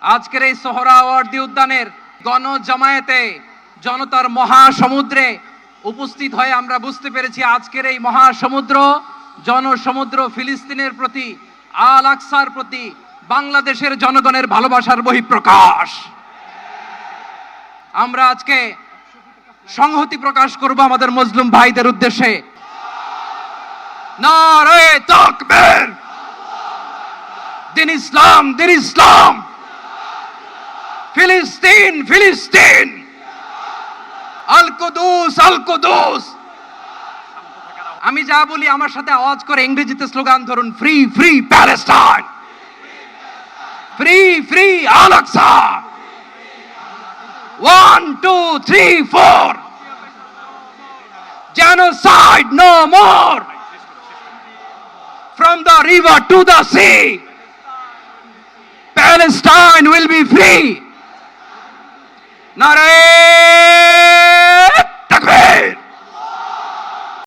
আজকের এই সোহরাওয়ার্দী উদ্যানের গণজামায়াতে জনতার মহাসমুদ্রে উপস্থিত হয়ে আমরা বুঝতে পেরেছি আজকের এই মহাসমুদ্র জনসমুদ্র ফিলিস্তিনের প্রতি, আল আকসার প্রতি বাংলাদেশের জনগণের ভালোবাসার বহিঃপ্রকাশ। আমরা আজকে সংহতি প্রকাশ করব আমাদের মুসলিম ভাইদের উদ্দেশ্যে। নারে তাকবীর, দিন ইসলাম, দিন ইসলাম, ফিলিস্তিন, ফিলিস্তিন, আল কুদুস, আল কুদুস। আমি যা বলি আমার সাথে আওয়াজ করে ইংরেজিতে স্লোগান ধরুন, free free Palestine, free free Al Aqsa. 1 2 3 4, genocide no more, from the river to the sea, Palestine will be free. Nare